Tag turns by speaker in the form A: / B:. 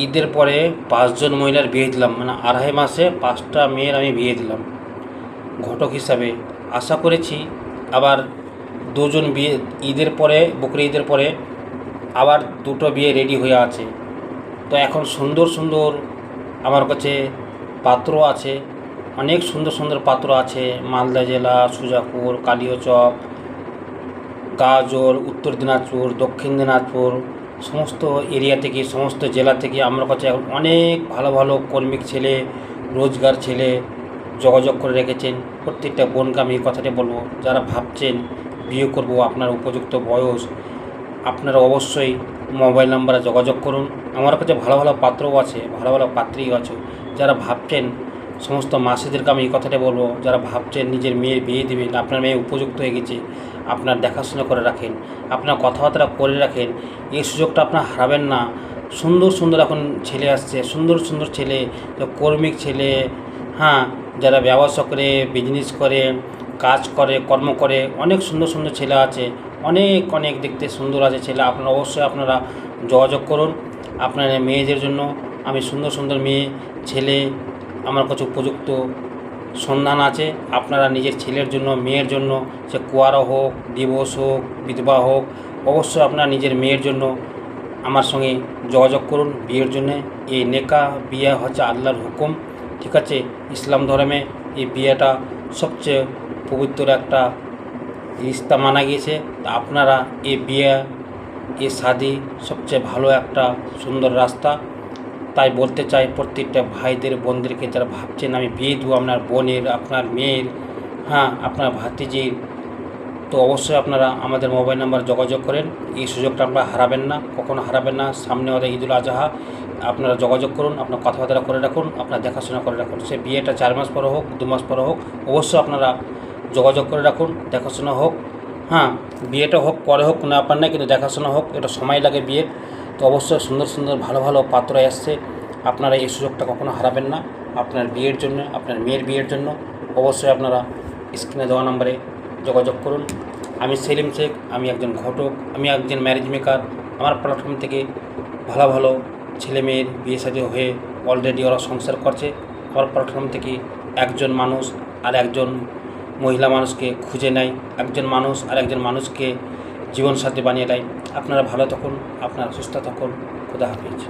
A: ঈদের পরে 5জন মহিলার বিয়ে দিলাম, মানে 2.5 মাসে 5টা মেয়ের আমি বিয়ে দিলাম ঘটক হিসাবে। আশা করেছি আবার 2জন বিয়ে ঈদের পরে, বকরি ঈদের পরে আবার 2টো বিয়ে রেডি হয়ে আছে। তো এখন সুন্দর সুন্দর আমার কাছে পাত্র আছে, অনেক সুন্দর সুন্দর পাত্র আছে। মালদা জেলা, সুজাপুর, কালিয়াচক, গাজল, উত্তর দিনাজপুর, দক্ষিণ দিনাজপুর, সমস্ত এরিয়া থেকে, সমস্ত জেলা থেকে আমার কাছে এখন অনেক ভালো ভালো কর্মী ছেলে, রোজগার ছেলে যোগাযোগ করে রেখেছেন। প্রত্যেকটা বোনকে আমি এই কথাটি বলবো, যারা ভাবছেন বিয়ে করব, আপনার উপযুক্ত বয়স, আপনারা অবশ্যই মোবাইল নাম্বারে যোগাযোগ করুন। আমার কাছে ভালো ভালো পাত্রও আছে, ভালো ভালো পাত্রীও আছে। যারা ভাবছেন, সমস্ত মাসিদেরকে আমি এই কথাটা বলবো, যারা ভাবছেন নিজের মেয়ের বিয়ে দেবেন, আপনার মেয়ে উপযুক্ত হয়ে গেছে, আপনার দেখাশোনা করে রাখেন, আপনার কথাবার্তা করে রাখেন, এই সুযোগটা আপনার হারাবেন না। সুন্দর সুন্দর এখন ছেলে আসছে, সুন্দর সুন্দর ছেলে, কর্মী ছেলে, হ্যাঁ, যারা ব্যবসা করে, বিজনেস করে, কাজ করে, কর্ম করে, অনেক সুন্দর সুন্দর ছেলে আছে, অনেক অনেক দেখতে সুন্দর আছে ছেলে। আপনারা অবশ্যই আপনারা যোগাযোগ করুন। আপনার মেয়েদের জন্য আমি সুন্দর সুন্দর মেয়ে ছেলে আমার কাছে উপযুক্ত সন্ধান আছে। আপনারা নিজের ছেলের জন্য, মেয়ের জন্য, সে কুয়ারা হোক, দিবস হোক, বিধবা হোক, অবশ্যই আপনার নিজের মেয়ের জন্য আমার সঙ্গে যোগাযোগ করুন বিয়ের জন্যে। এই নেকা বিয়ে হচ্ছে আল্লাহর হুকুম, ঠিক আছে? ইসলাম ধর্মে এই বিয়েটা সবচেয়ে পবিত্র একটা রিস্তা মানা গিয়েছে। তা আপনারা এই বিয়ে, এই শাদি সবচেয়ে ভালো একটা সুন্দর রাস্তা। তাই বলতে চাই প্রত্যেকটা ভাইদের, বোনদেরকে, যারা ভাবছেন আমি বিয়ে দেবো আপনার বোনের, আপনার মেয়ের, হ্যাঁ, আপনার ভাতিজির, তো অবশ্যই আপনারা আমাদের মোবাইল নাম্বার যোগাযোগ করেন। এই সুযোগটা আপনারা হারাবেন না, কখনো হারাবেন না। সামনে ওদের ঈদুল আজহা, আপনারা যোগাযোগ করুন, আপনার কথাবার্তা করে রাখুন, আপনার দেখাশোনা করে রাখুন। সে বিয়েটা 4 মাস পরে হোক, 2 মাস পরে হোক, অবশ্যই আপনারা যোগাযোগ করে রাখুন, দেখাশোনা হোক। হ্যাঁ, বিয়েটা হোক, পরে হোক, কোনো ব্যাপার না, কিন্তু দেখাশোনা হোক, এটা সময় লাগে বিয়ের। তো অবশ্যই সুন্দর সুন্দর ভালো ভালো পাত্র আসছে, আপনারা এই সুযোগটা কখনো হারাবেন না। আপনার বিয়ের জন্য, আপনার মেয়ের বিয়ের জন্য অবশ্যই আপনারা স্ক্রিনে দেওয়া নম্বরে যোগাযোগ করুন। আমি সেলিম শেখ, আমি একজন ঘটক, আমি একজন ম্যারেজ মেকার। আমার প্ল্যাটফর্ম থেকে ভালো ভালো ছেলে মেয়ের বিয়ে শাদী হয়ে অলরেডি ওরা সংসার করছে। আমার প্ল্যাটফর্ম থেকে একজন মানুষ আর একজন মহিলা মানুষকে খুঁজে নেয়, একজন মানুষ আর একজন মানুষকে জীবনসাথী বানিয়ে দেয়। আপনারা ভালো থাকুন, আপনারা সুস্থ থাকুন। খুদা হাফেজ।